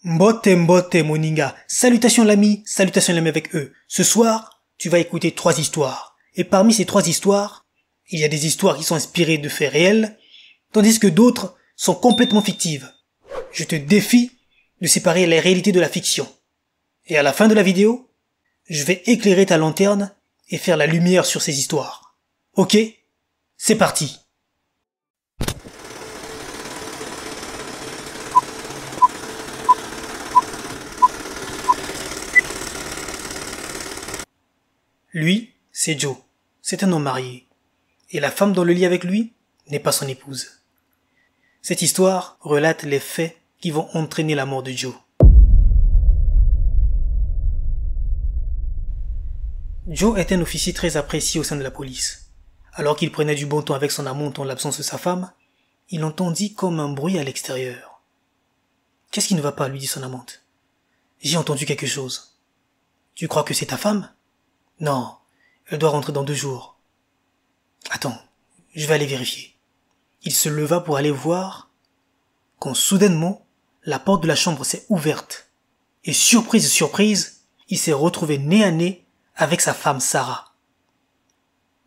Mbote mbote moninga, salutations l'ami avec eux. Ce soir, tu vas écouter 3 histoires. Et parmi ces 3 histoires, il y a des histoires qui sont inspirées de faits réels, tandis que d'autres sont complètement fictives. Je te défie de séparer les réalités de la fiction. Et à la fin de la vidéo, je vais éclairer ta lanterne et faire la lumière sur ces histoires. Ok? C'est parti! Lui, c'est Joe. C'est un homme marié. Et la femme dans le lit avec lui n'est pas son épouse. Cette histoire relate les faits qui vont entraîner la mort de Joe. Joe est un officier très apprécié au sein de la police. Alors qu'il prenait du bon temps avec son amante en l'absence de sa femme, il entendit comme un bruit à l'extérieur. « Qu'est-ce qui ne va pas ?» lui dit son amante. « J'ai entendu quelque chose. »« Tu crois que c'est ta femme ?»« Non, elle doit rentrer dans 2 jours. »« Attends, je vais aller vérifier. » Il se leva pour aller voir, quand soudainement, la porte de la chambre s'est ouverte. Et surprise, il s'est retrouvé nez à nez avec sa femme Sarah.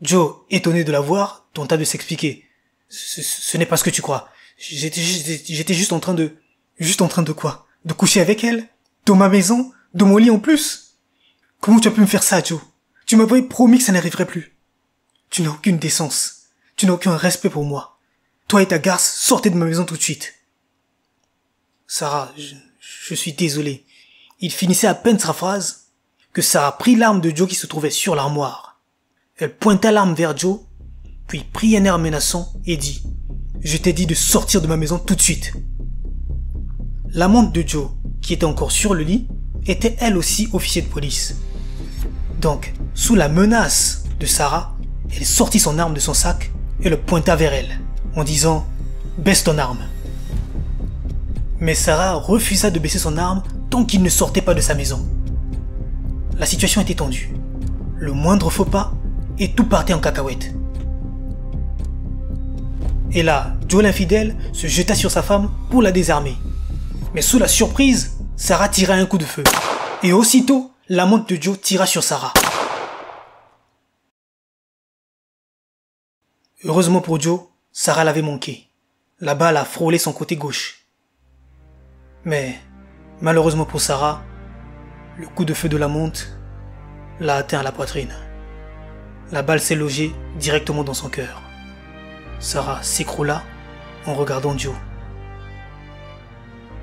Joe, étonné de la voir, tenta de s'expliquer. Ce n'est pas ce que tu crois. J'étais juste en train de... Juste en train de quoi? De coucher avec elle? Dans ma maison? Dans mon lit en plus? Comment tu as pu me faire ça, Joe? Tu m'avais promis que ça n'arriverait plus. Tu n'as aucune décence. Tu n'as aucun respect pour moi. Toi et ta garce, sortez de ma maison tout de suite. Sarah, je suis désolé. Il finissait à peine sa phrase que Sarah prit l'arme de Joe qui se trouvait sur l'armoire. Elle pointa l'arme vers Joe, puis prit un air menaçant et dit « Je t'ai dit de sortir de ma maison tout de suite. » L'amante de Joe, qui était encore sur le lit, était elle aussi officier de police. Donc, sous la menace de Sarah, elle sortit son arme de son sac et le pointa vers elle, en disant « Baisse ton arme ». Mais Sarah refusa de baisser son arme tant qu'il ne sortait pas de sa maison. La situation était tendue. Le moindre faux pas et tout partait en cacahuète. Et là, Joe l'infidèle se jeta sur sa femme pour la désarmer. Mais sous la surprise, Sarah tira un coup de feu. Et aussitôt, l'amante de Joe tira sur Sarah. Heureusement pour Joe, Sarah l'avait manqué. La balle a frôlé son côté gauche. Mais, malheureusement pour Sarah, le coup de feu de l'amante l'a atteint à la poitrine. La balle s'est logée directement dans son cœur. Sarah s'écroula en regardant Joe.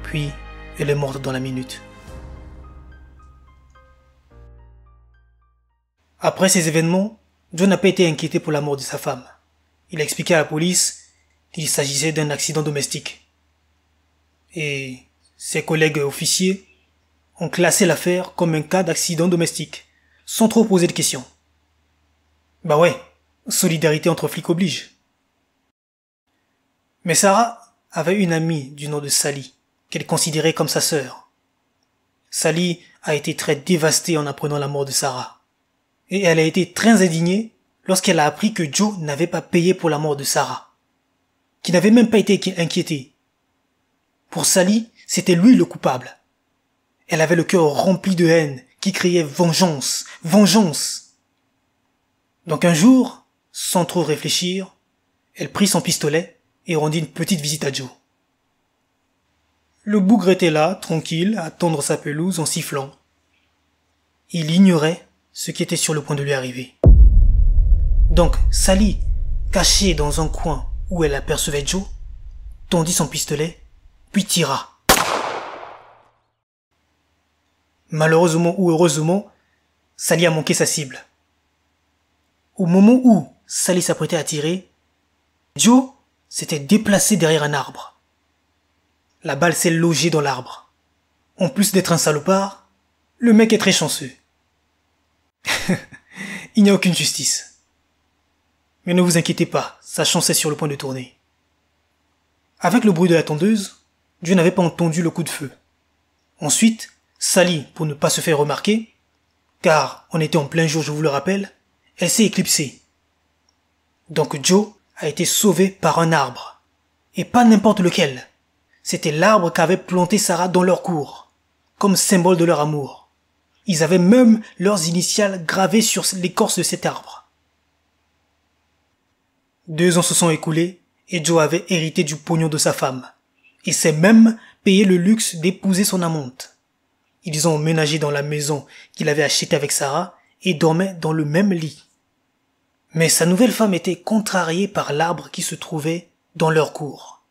Puis, elle est morte dans la minute. Après ces événements, Joe n'a pas été inquiété pour la mort de sa femme. Il a expliqué à la police qu'il s'agissait d'un accident domestique. Et ses collègues officiers ont classé l'affaire comme un cas d'accident domestique, sans trop poser de questions. Bah ouais, solidarité entre flics oblige. Mais Sarah avait une amie du nom de Sally, qu'elle considérait comme sa sœur. Sally a été très dévastée en apprenant la mort de Sarah. Et elle a été très indignée lorsqu'elle a appris que Joe n'avait pas payé pour la mort de Sarah, qui n'avait même pas été inquiété. Pour Sally, c'était lui le coupable. Elle avait le cœur rempli de haine qui criait vengeance, vengeance. Donc un jour, sans trop réfléchir, elle prit son pistolet et rendit une petite visite à Joe. Le bougre était là, tranquille, à tondre sa pelouse en sifflant. Il ignorait ce qui était sur le point de lui arriver. Donc Sally, cachée dans un coin où elle apercevait Joe, tendit son pistolet, puis tira. Malheureusement ou heureusement, Sally a manqué sa cible. Au moment où Sally s'apprêtait à tirer, Joe s'était déplacé derrière un arbre. La balle s'est logée dans l'arbre. En plus d'être un salopard, le mec est très chanceux. Il n'y a aucune justice. Mais ne vous inquiétez pas, sa chance est sur le point de tourner. Avec le bruit de la tondeuse, Joe n'avait pas entendu le coup de feu. Ensuite, Sally, pour ne pas se faire remarquer, car on était en plein jour, je vous le rappelle, elle s'est éclipsée. Donc Joe a été sauvé par un arbre. Et pas n'importe lequel. C'était l'arbre qu'avait planté Sarah dans leur cour. comme symbole de leur amour. Ils avaient même leurs initiales gravées sur l'écorce de cet arbre. 2 ans se sont écoulés et Joe avait hérité du pognon de sa femme. Il s'est même payé le luxe d'épouser son amante. Ils ont emménagé dans la maison qu'il avait achetée avec Sarah et dormaient dans le même lit. Mais sa nouvelle femme était contrariée par l'arbre qui se trouvait dans leur cour.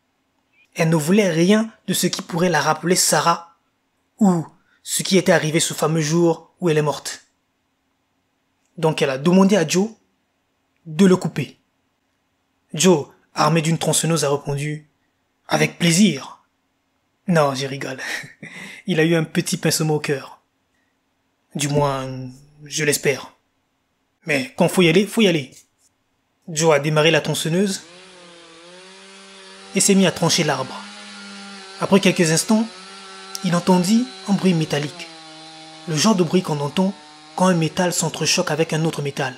Elle ne voulait rien de ce qui pourrait la rappeler Sarah ou ce qui était arrivé ce fameux jour où elle est morte. Donc elle a demandé à Joe de le couper. Joe, armé d'une tronçonneuse, a répondu « Avec plaisir ». Non, j'y rigole. Il a eu un petit pincement au cœur. Du moins, je l'espère. Mais quand faut y aller, faut y aller. Joe a démarré la tronçonneuse et s'est mis à trancher l'arbre. Après quelques instants, il entendit un bruit métallique. Le genre de bruit qu'on entend quand un métal s'entrechoque avec un autre métal.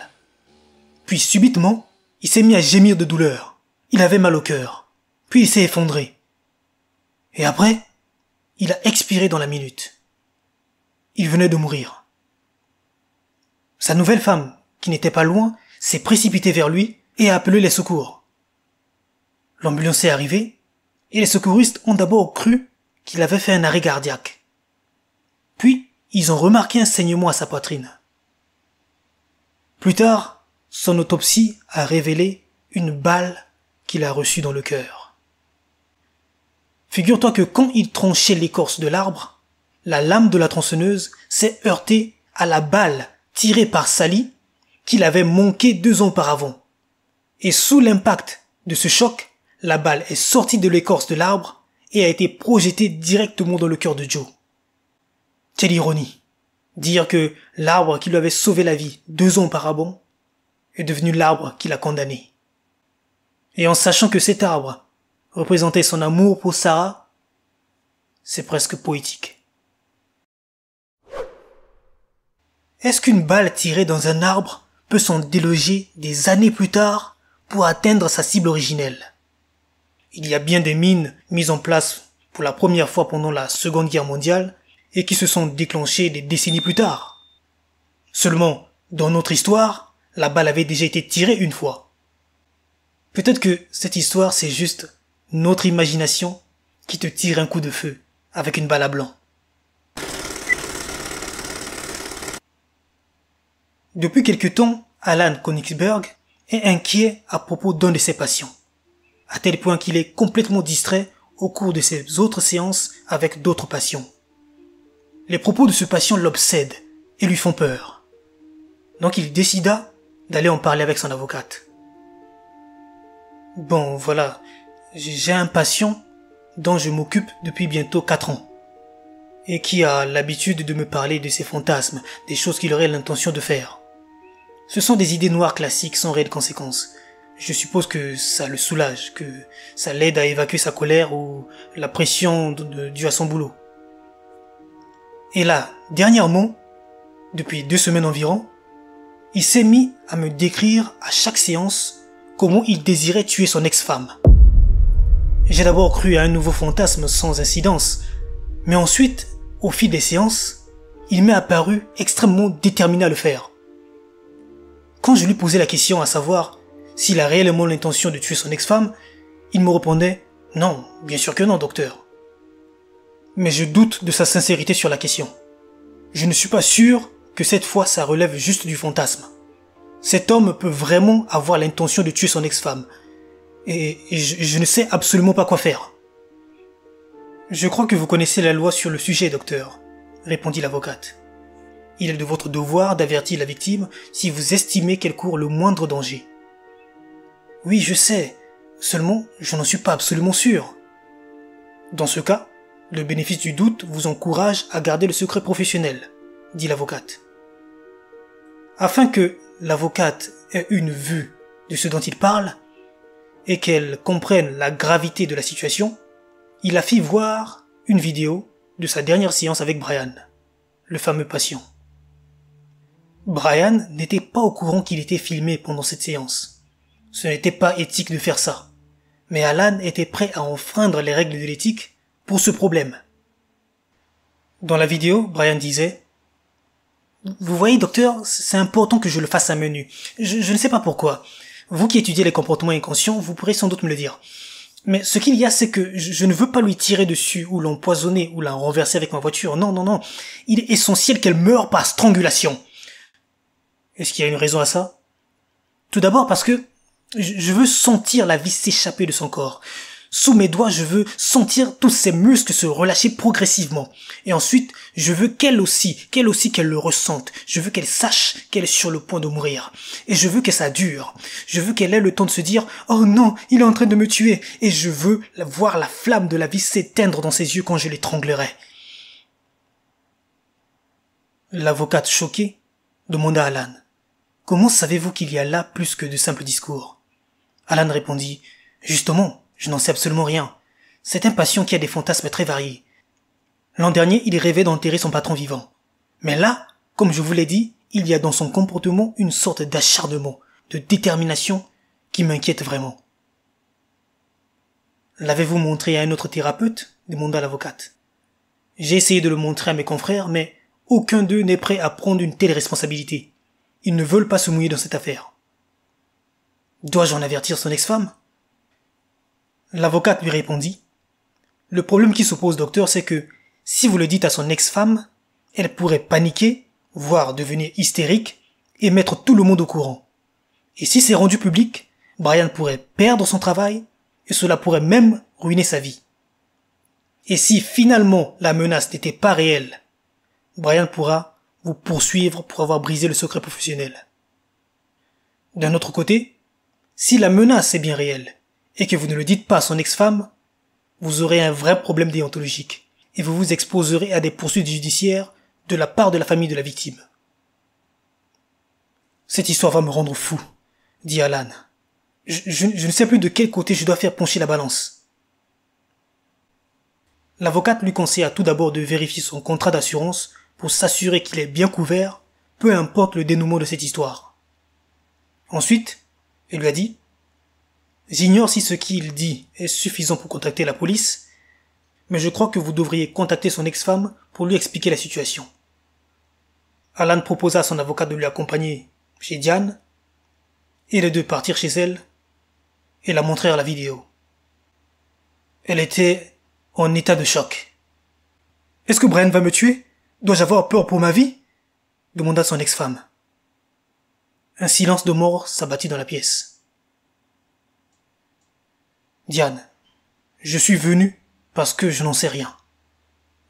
Puis subitement, il s'est mis à gémir de douleur. Il avait mal au cœur. Puis il s'est effondré. Et après, il a expiré dans la minute. Il venait de mourir. Sa nouvelle femme, qui n'était pas loin, s'est précipitée vers lui et a appelé les secours. L'ambulance est arrivée et les secouristes ont d'abord cru qu'il avait fait un arrêt cardiaque. Puis, ils ont remarqué un saignement à sa poitrine. Plus tard, son autopsie a révélé une balle qu'il a reçue dans le cœur. Figure-toi que quand il tranchait l'écorce de l'arbre, la lame de la tronçonneuse s'est heurtée à la balle tirée par Sally qu'il avait manqué 2 ans auparavant. Et sous l'impact de ce choc, la balle est sortie de l'écorce de l'arbre et a été projetée directement dans le cœur de Joe. Quelle ironie! Dire que l'arbre qui lui avait sauvé la vie 2 ans auparavant est devenu l'arbre qui l'a condamné. Et en sachant que cet arbre représentait son amour pour Sarah, c'est presque poétique. Est-ce qu'une balle tirée dans un arbre peut s'en déloger des années plus tard pour atteindre sa cible originelle? Il y a bien des mines mises en place pour la première fois pendant la Seconde Guerre mondiale et qui se sont déclenchées des décennies plus tard. Seulement, dans notre histoire, la balle avait déjà été tirée une fois. Peut-être que cette histoire, c'est juste notre imagination qui te tire un coup de feu avec une balle à blanc. Depuis quelque temps, Alan Königsberg est inquiet à propos d'un de ses patients, à tel point qu'il est complètement distrait au cours de ses autres séances avec d'autres patients. Les propos de ce patient l'obsèdent et lui font peur. Donc il décida d'aller en parler avec son avocate. Bon, voilà, j'ai un patient dont je m'occupe depuis bientôt 4 ans et qui a l'habitude de me parler de ses fantasmes, des choses qu'il aurait l'intention de faire. Ce sont des idées noires classiques sans réelle conséquence. Je suppose que ça le soulage, que ça l'aide à évacuer sa colère ou la pression due à son boulot. Et là, dernièrement, depuis 2 semaines environ, il s'est mis à me décrire à chaque séance comment il désirait tuer son ex-femme. J'ai d'abord cru à un nouveau fantasme sans incidence, mais ensuite, au fil des séances, il m'est apparu extrêmement déterminé à le faire. Quand je lui posais la question à savoir s'il a réellement l'intention de tuer son ex-femme, il me répondait « Non, bien sûr que non, docteur ». Mais je doute de sa sincérité sur la question. Je ne suis pas sûr que cette fois ça relève juste du fantasme. Cet homme peut vraiment avoir l'intention de tuer son ex-femme. Et je ne sais absolument pas quoi faire. Je crois que vous connaissez la loi sur le sujet, docteur, répondit l'avocate. Il est de votre devoir d'avertir la victime si vous estimez qu'elle court le moindre danger. Oui, je sais. Seulement, je n'en suis pas absolument sûr. Dans ce cas, le bénéfice du doute vous encourage à garder le secret professionnel, dit l'avocate. Afin que l'avocate ait une vue de ce dont il parle, et qu'elle comprenne la gravité de la situation, il a fait voir une vidéo de sa dernière séance avec Brian, le fameux patient. Brian n'était pas au courant qu'il était filmé pendant cette séance. Ce n'était pas éthique de faire ça, mais Alan était prêt à enfreindre les règles de l'éthique pour ce problème. Dans la vidéo, Brian disait « Vous voyez, docteur, c'est important que je le fasse à main nue. Je ne sais pas pourquoi. Vous qui étudiez les comportements inconscients, vous pourrez sans doute me le dire. Mais ce qu'il y a, c'est que je ne veux pas lui tirer dessus, ou l'empoisonner, ou la renverser avec ma voiture. Non, non, non. Il est essentiel qu'elle meure par strangulation. » Est-ce qu'il y a une raison à ça? Tout d'abord parce que je veux sentir la vie s'échapper de son corps. Sous mes doigts, je veux sentir tous ses muscles se relâcher progressivement. Et ensuite, je veux qu'elle aussi qu'elle le ressente. Je veux qu'elle sache qu'elle est sur le point de mourir. Et je veux que ça dure. Je veux qu'elle ait le temps de se dire « Oh non, il est en train de me tuer !» Et je veux voir la flamme de la vie s'éteindre dans ses yeux quand je l'étranglerai. L'avocate choquée demanda à Alan « Comment savez-vous qu'il y a là plus que de simples discours ?» Alan répondit « Justement, je n'en sais absolument rien. C'est un patient qui a des fantasmes très variés. L'an dernier, il rêvait d'enterrer son patron vivant. Mais là, comme je vous l'ai dit, il y a dans son comportement une sorte d'acharnement, de détermination qui m'inquiète vraiment. » « L'avez-vous montré à un autre thérapeute ?» demanda l'avocate. « J'ai essayé de le montrer à mes confrères, mais aucun d'eux n'est prêt à prendre une telle responsabilité. Ils ne veulent pas se mouiller dans cette affaire. » « Dois-je en avertir son ex-femme ?» L'avocate lui répondit « Le problème qui s'oppose, docteur, c'est que si vous le dites à son ex-femme, elle pourrait paniquer, voire devenir hystérique, et mettre tout le monde au courant. Et si c'est rendu public, Brian pourrait perdre son travail, et cela pourrait même ruiner sa vie. Et si finalement la menace n'était pas réelle, Brian pourra vous poursuivre pour avoir brisé le secret professionnel. D'un autre côté, si la menace est bien réelle, et que vous ne le dites pas à son ex-femme, vous aurez un vrai problème déontologique, et vous vous exposerez à des poursuites judiciaires de la part de la famille de la victime. Cette histoire va me rendre fou, dit Alan. Je ne sais plus de quel côté je dois faire pencher la balance. L'avocate lui conseilla tout d'abord de vérifier son contrat d'assurance pour s'assurer qu'il est bien couvert, peu importe le dénouement de cette histoire. Ensuite, elle lui a dit « J'ignore si ce qu'il dit est suffisant pour contacter la police, mais je crois que vous devriez contacter son ex-femme pour lui expliquer la situation. » Alan proposa à son avocat de lui accompagner chez Diane, et les deux partirent chez elle et la montrèrent la vidéo. Elle était en état de choc. « Est-ce que Brian va me tuer? Dois-je avoir peur pour ma vie ?» demanda son ex-femme. Un silence de mort s'abattit dans la pièce. « Diane, je suis venu parce que je n'en sais rien.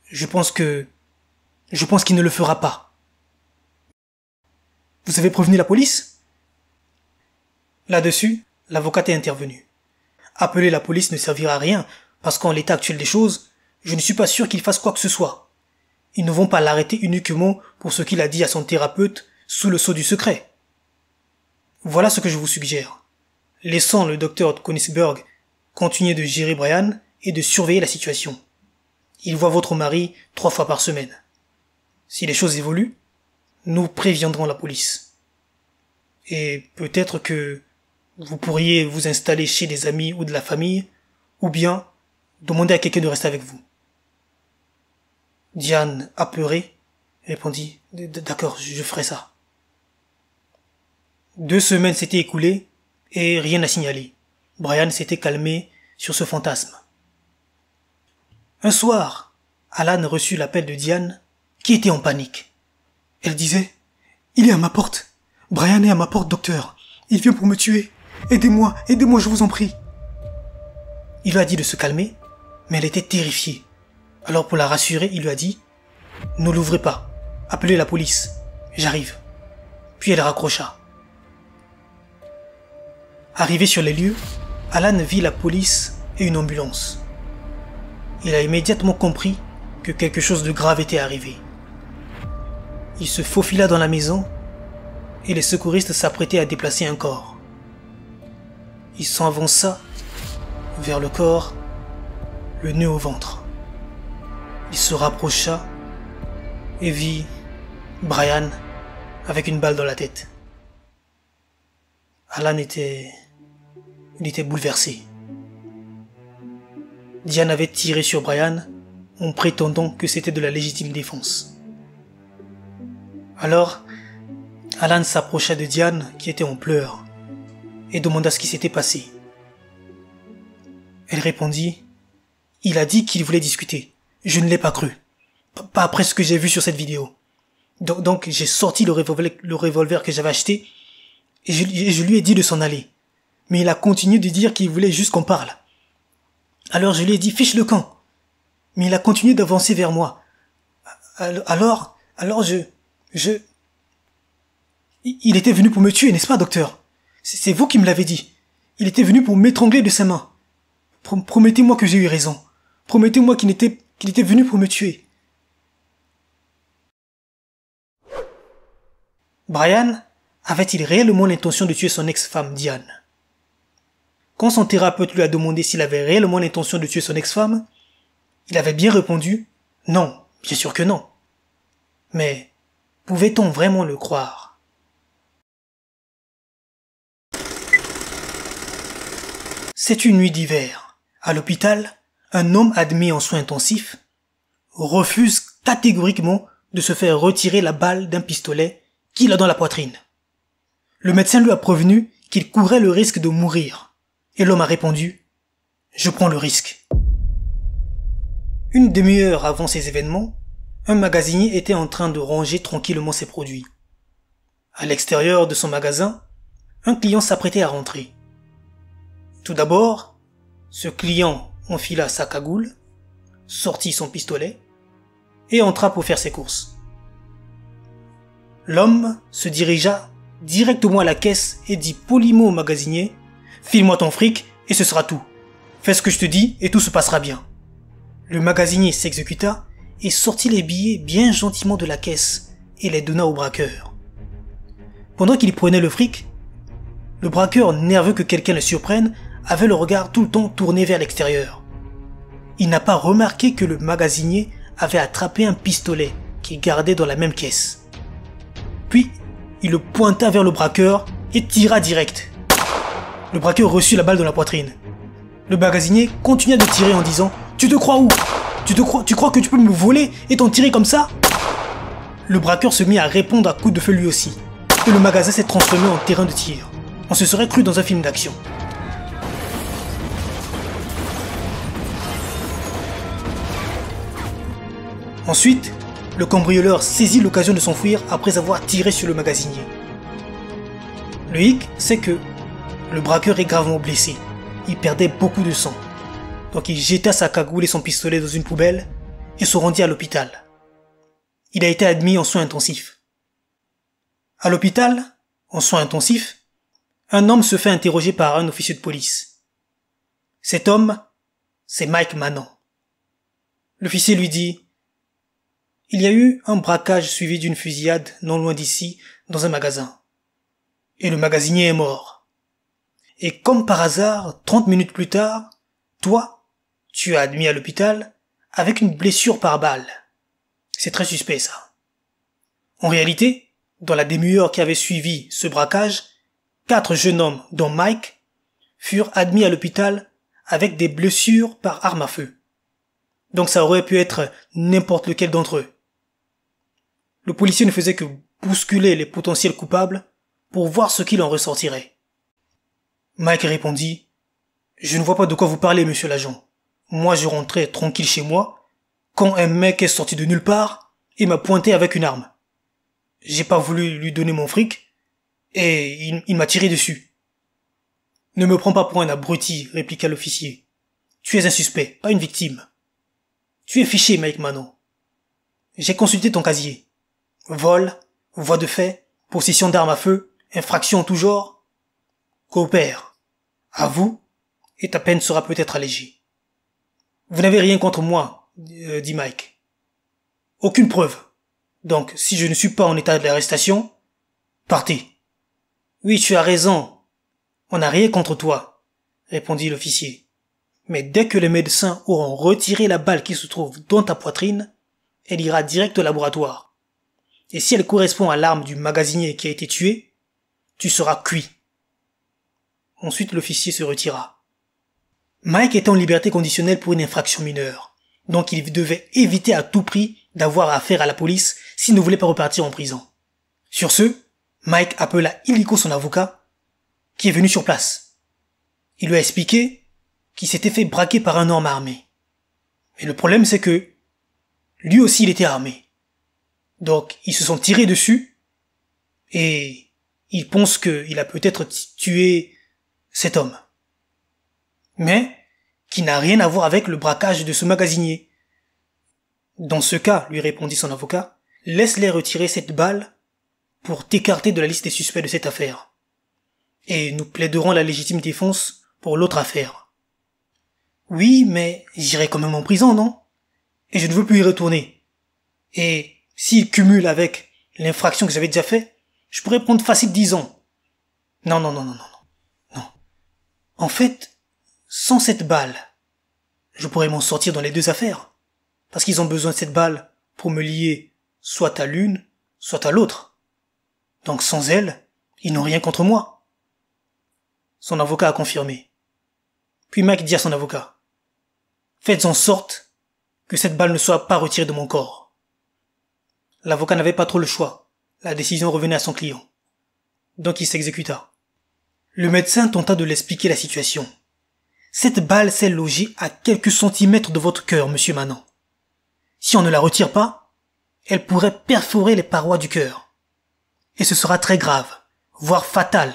Je pense qu'il ne le fera pas. » « Vous avez prévenu la police ?» Là-dessus, l'avocate est intervenue. « Appeler la police ne servira à rien, parce qu'en l'état actuel des choses, je ne suis pas sûr qu'il fasse quoi que ce soit. Ils ne vont pas l'arrêter uniquement pour ce qu'il a dit à son thérapeute sous le sceau du secret. Voilà ce que je vous suggère. Laissons le docteur Königsberg continuer de gérer Brian et de surveiller la situation. Il voit votre mari 3 fois par semaine. Si les choses évoluent, nous préviendrons la police. Et peut-être que vous pourriez vous installer chez des amis ou de la famille, ou bien demander à quelqu'un de rester avec vous. » Diane, apeurée, répondit « D'accord, je ferai ça. » 2 semaines s'étaient écoulées et rien à signaler. Brian s'était calmé sur ce fantasme. Un soir, Alan reçut l'appel de Diane, qui était en panique. Elle disait « Il est à ma porte. Brian est à ma porte, docteur. Il vient pour me tuer. Aidez-moi, aidez-moi, je vous en prie. » Il lui a dit de se calmer, mais elle était terrifiée. Alors pour la rassurer, il lui a dit « Ne l'ouvrez pas. Appelez la police. J'arrive. » Puis elle raccrocha. Arrivé sur les lieux, Alan vit la police et une ambulance. Il a immédiatement compris que quelque chose de grave était arrivé. Il se faufila dans la maison et les secouristes s'apprêtaient à déplacer un corps. Il s'avança vers le corps, le nez au ventre. Il se rapprocha et vit Brian avec une balle dans la tête. Alan était bouleversé. Diane avait tiré sur Brian en prétendant que c'était de la légitime défense. Alors, Alan s'approcha de Diane, qui était en pleurs, et demanda ce qui s'était passé. Elle répondit « Il a dit qu'il voulait discuter. Je ne l'ai pas cru. Pas après ce que j'ai vu sur cette vidéo. Donc j'ai sorti le revolver que j'avais acheté et je lui ai dit de s'en aller. Mais il a continué de dire qu'il voulait juste qu'on parle. Alors je lui ai dit « Fiche le camp !» Mais il a continué d'avancer vers moi. Alors je... Il était venu pour me tuer, n'est-ce pas, docteur? C'est vous qui me l'avez dit. Il était venu pour m'étrangler de ses mains. Promettez-moi que j'ai eu raison. Promettez-moi qu'il était venu pour me tuer. Brian avait-il réellement l'intention de tuer son ex-femme Diane? Quand son thérapeute lui a demandé s'il avait réellement l'intention de tuer son ex-femme, il avait bien répondu « Non, bien sûr que non ». Mais pouvait-on vraiment le croire? C'est une nuit d'hiver. À l'hôpital, un homme admis en soins intensifs refuse catégoriquement de se faire retirer la balle d'un pistolet qu'il a dans la poitrine. Le médecin lui a prévenu qu'il courait le risque de mourir. Et l'homme a répondu « Je prends le risque ». Une demi-heure avant ces événements, un magasinier était en train de ranger tranquillement ses produits. À l'extérieur de son magasin, un client s'apprêtait à rentrer. Tout d'abord, ce client enfila sa cagoule, sortit son pistolet et entra pour faire ses courses. L'homme se dirigea directement à la caisse et dit poliment au magasinier « File-moi ton fric et ce sera tout. Fais ce que je te dis et tout se passera bien. » Le magasinier s'exécuta et sortit les billets bien gentiment de la caisse et les donna au braqueur. Pendant qu'il prenait le fric, le braqueur, nerveux que quelqu'un le surprenne, avait le regard tout le temps tourné vers l'extérieur. Il n'a pas remarqué que le magasinier avait attrapé un pistolet qu'il gardait dans la même caisse. Puis, il le pointa vers le braqueur et tira direct. Le braqueur reçut la balle dans la poitrine. Le magasinier continua de tirer en disant « Tu te crois où? Tu crois que tu peux me voler et t'en tirer comme ça ?» Le braqueur se mit à répondre à coups de feu lui aussi. Et le magasin s'est transformé en terrain de tir. On se serait cru dans un film d'action. Ensuite, le cambrioleur saisit l'occasion de s'enfuir après avoir tiré sur le magasinier. Le hic, c'est que le braqueur est gravement blessé. Il perdait beaucoup de sang. Donc il jeta sa cagoule et son pistolet dans une poubelle et se rendit à l'hôpital. Il a été admis en soins intensifs. À l'hôpital, en soins intensifs, un homme se fait interroger par un officier de police. Cet homme, c'est Mike Manon. L'officier lui dit « Il y a eu un braquage suivi d'une fusillade non loin d'ici, dans un magasin. Et le magasinier est mort. Et comme par hasard, 30 minutes plus tard, toi, tu es admis à l'hôpital avec une blessure par balle. C'est très suspect, ça. En réalité, dans la demi-heure qui avait suivi ce braquage, 4 jeunes hommes, dont Mike, furent admis à l'hôpital avec des blessures par arme à feu. Donc ça aurait pu être n'importe lequel d'entre eux. Le policier ne faisait que bousculer les potentiels coupables pour voir ce qu'il en ressortirait. Mike répondit « Je ne vois pas de quoi vous parlez, monsieur l'agent. Moi, je rentrais tranquille chez moi, quand un mec est sorti de nulle part et m'a pointé avec une arme. J'ai pas voulu lui donner mon fric, et il m'a tiré dessus. » « Ne me prends pas pour un abruti, répliqua l'officier. Tu es un suspect, pas une victime. Tu es fiché, Mike Manon. J'ai consulté ton casier. Vol, voie de fait, possession d'armes à feu, infraction en tout genre. Coopère. Avoue, et ta peine sera peut-être allégée. Vous n'avez rien contre moi, dit Mike. Aucune preuve. Donc, si je ne suis pas en état d'arrestation, partez. Oui, tu as raison. On n'a rien contre toi, répondit l'officier. Mais dès que les médecins auront retiré la balle qui se trouve dans ta poitrine, elle ira direct au laboratoire. Et si elle correspond à l'arme du magasinier qui a été tué, tu seras cuit. Ensuite, l'officier se retira. Mike était en liberté conditionnelle pour une infraction mineure, Donc il devait éviter à tout prix d'avoir affaire à la police s'il ne voulait pas repartir en prison. Sur ce, Mike appela illico son avocat, qui est venu sur place. Il lui a expliqué qu'il s'était fait braquer par un homme armé. Mais le problème c'est que lui aussi il était armé. Donc ils se sont tirés dessus et il pense qu'il a peut-être tué cet homme. Mais qui n'a rien à voir avec le braquage de ce magasinier. Dans ce cas, lui répondit son avocat, laisse-les retirer cette balle pour t'écarter de la liste des suspects de cette affaire. Et nous plaiderons la légitime défense pour l'autre affaire. Oui, mais j'irai quand même en prison, non? Et je ne veux plus y retourner. Et s'il cumule avec l'infraction que j'avais déjà fait, je pourrais prendre facile 10 ans. Non. En fait, sans cette balle, je pourrais m'en sortir dans les deux affaires. Parce qu'ils ont besoin de cette balle pour me lier soit à l'une, soit à l'autre. Donc sans elle, ils n'ont rien contre moi. Son avocat a confirmé. Puis Mike dit à son avocat, faites en sorte que cette balle ne soit pas retirée de mon corps. L'avocat n'avait pas trop le choix. La décision revenait à son client. Donc il s'exécuta. Le médecin tenta de l'expliquer la situation. Cette balle s'est logée à quelques centimètres de votre cœur, monsieur Manant. Si on ne la retire pas, elle pourrait perforer les parois du cœur. Et ce sera très grave, voire fatal,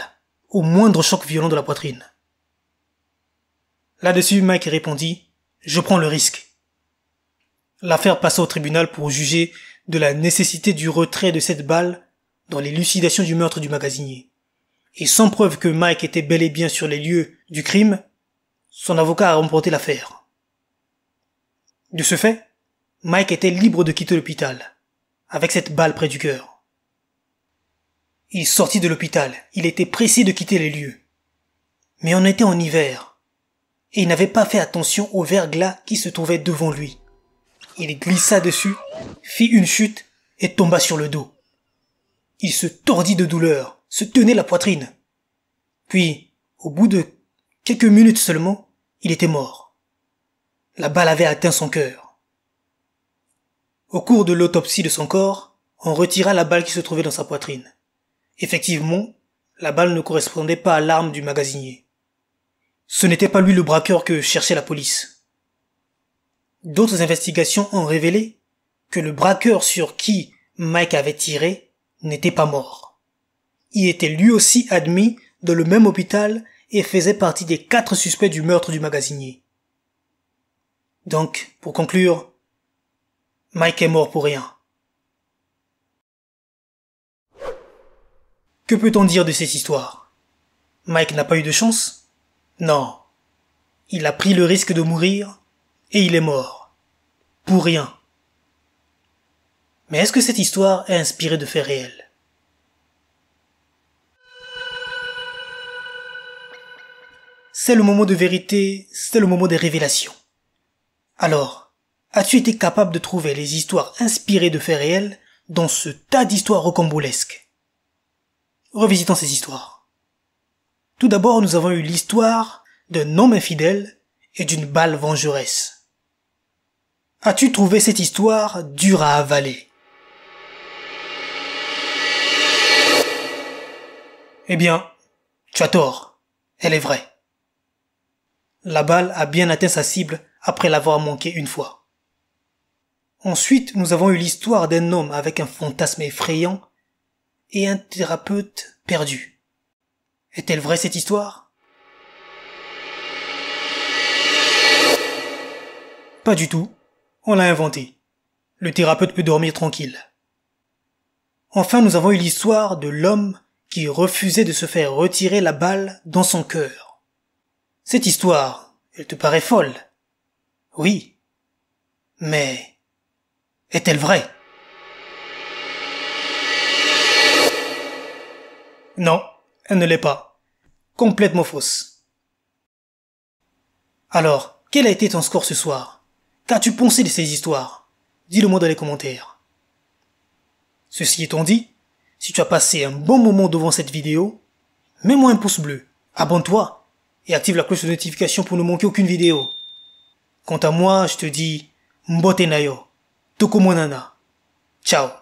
au moindre choc violent de la poitrine. Là-dessus, Mike répondit, je prends le risque. L'affaire passa au tribunal pour juger de la nécessité du retrait de cette balle dans l'élucidation du meurtre du magasinier. Et sans preuve que Mike était bel et bien sur les lieux du crime, son avocat a remporté l'affaire. De ce fait, Mike était libre de quitter l'hôpital, avec cette balle près du cœur. Il sortit de l'hôpital, il était pressé de quitter les lieux. Mais on était en hiver, et il n'avait pas fait attention au verglas qui se trouvait devant lui. Il glissa dessus, fit une chute et tomba sur le dos. Il se tordit de douleur, se tenait la poitrine. Puis, au bout de quelques minutes seulement, il était mort. La balle avait atteint son cœur. Au cours de l'autopsie de son corps, on retira la balle qui se trouvait dans sa poitrine. Effectivement, la balle ne correspondait pas à l'arme du magasinier. Ce n'était pas lui le braqueur que cherchait la police. D'autres investigations ont révélé que le braqueur sur qui Mike avait tiré n'était pas mort. Il était lui aussi admis dans le même hôpital et faisait partie des 4 suspects du meurtre du magasinier. Donc, pour conclure, Mike est mort pour rien. Que peut-on dire de cette histoire? Mike n'a pas eu de chance? Non. Il a pris le risque de mourir et il est mort. Pour rien. Mais est-ce que cette histoire est inspirée de faits réels? C'est le moment de vérité, c'est le moment des révélations. Alors, as-tu été capable de trouver les histoires inspirées de faits réels dans ce tas d'histoires rocambolesques? Revisitons ces histoires. Tout d'abord, nous avons eu l'histoire d'un homme infidèle et d'une balle vengeresse. As-tu trouvé cette histoire dure à avaler? Eh bien, tu as tort. Elle est vraie. La balle a bien atteint sa cible après l'avoir manqué une fois. Ensuite, nous avons eu l'histoire d'un homme avec un fantasme effrayant et un thérapeute perdu. Est-elle vraie cette histoire? Pas du tout. On l'a inventée. Le thérapeute peut dormir tranquille. Enfin, nous avons eu l'histoire de l'homme qui refusait de se faire retirer la balle dans son cœur. Cette histoire, elle te paraît folle? Oui. Mais est-elle vraie? Non, elle ne l'est pas. Complètement fausse. Alors, quel a été ton score ce soir? Qu'as-tu pensé de ces histoires? Dis-le-moi dans les commentaires. Ceci étant dit, si tu as passé un bon moment devant cette vidéo, mets-moi un pouce bleu, abonne-toi et active la cloche de notification pour ne manquer aucune vidéo. Quant à moi, je te dis Mbote na yo. Tokomonana. Ciao.